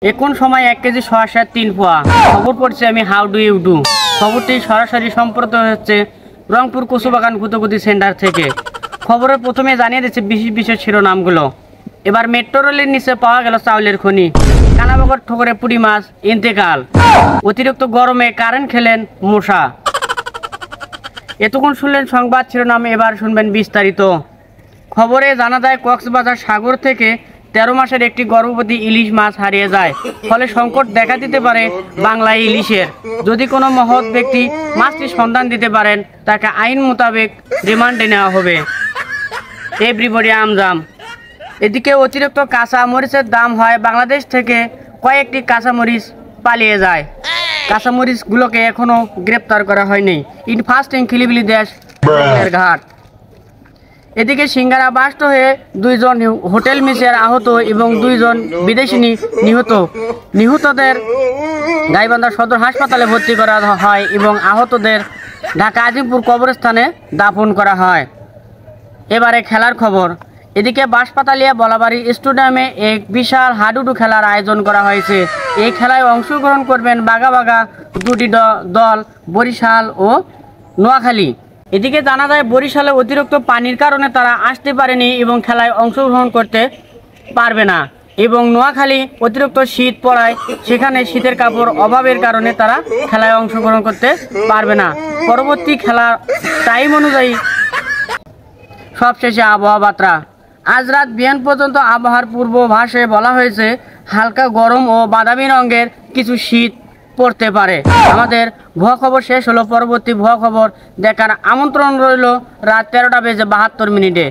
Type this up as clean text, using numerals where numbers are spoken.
এখন সময় 1 কেজি শসা 3 পোয়া। খবর পড়ছে আমি হাউ ডু ইউ ডু। খবরটি সরাসরি সম্প্রচারিত হচ্ছে রংপুর কচুবাগান গুতগুতি সেন্টার থেকে। খবরের প্রথমে জানিয়ে দিচ্ছে বিশেষ বিশেষ শিরোনামগুলো। এবার মেট্রো রেলের নিচে পাওয়া গেল চাউলের খনি। কানাবগর ঠোকরে পুঁটি মাছ ইন্তেকাল। অতিরিক্ত গরমে কারেন্ট খেলেন মশা। এতক্ষণ শুনলেন সংবাদ শিরোনাম, এবার শুনবেন বিস্তারিত। খবরে জানা যায় কক্সবাজার সাগর থেকে 13 মাসের একটি গর্ভবতী ইলিশ মাছ হারিয়ে যায়। ফলে সংকট দেখা দিতে পারে বাংলায় ইলিশের। যদি কোনো মহৎ ব্যক্তি মাছটির সন্ধান দিতে পারেন, তাকে আইন মোতাবেক রিমান্ডে নেওয়া হবে। এভরিবডি আমজাম। এদিকে অতিরিক্ত কাঁচা মরিচের দাম হয় বাংলাদেশ থেকে কয়েকটি কাঁচামরিচ পালিয়ে যায়। কাঁচামরিচগুলোকে এখনও গ্রেপ্তার করা হয়নি। ইনফাস্টিং খিলিবিলি দেশ ঘাট। এদিকে সিঙ্গারা বাস্ট হয়ে 2 জন হোটেল মিসের আহত এবং 2 জন বিদেশি নিহতদের গাইবান্ধা সদর হাসপাতালে ভর্তি করা হয় এবং আহতদের ঢাকা আজিমপুর কবরস্থানে দাফন করা হয়। এবারে খেলার খবর। এদিকে বাঁশপাতালিয়া বলাবাড়ি স্টেডিয়ামে এক বিশাল হাডুডু খেলার আয়োজন করা হয়েছে। এই খেলায় অংশগ্রহণ করবেন বাঘা বাঘা 2টি দল, বরিশাল ও নোয়াখালী। এদিকে জানা যায় বরিশালে অতিরিক্ত পানির কারণে তারা আসতে পারেনি এবং খেলায় অংশগ্রহণ করতে পারবে না, এবং নোয়াখালী অতিরিক্ত শীত পড়ায় সেখানে শীতের কাপড় অভাবের কারণে তারা খেলায় অংশগ্রহণ করতে পারবে না। পরবর্তী খেলার টাইম অনুযায়ী সবশেষে আবহাওয়া বার্তা। আজ রাত বিকেল পর্যন্ত আবহাওয়ার পূর্বাভাসে বলা হয়েছে হালকা গরম ও বাদামি রঙের কিছু শীত পড়তে পারে। আমাদের ভুয়া খবর শেষ হলো। পরবর্তী ভুয়া খবর দেখার আমন্ত্রণ রইল রাত 13টা বেজে 72 মিনিটে।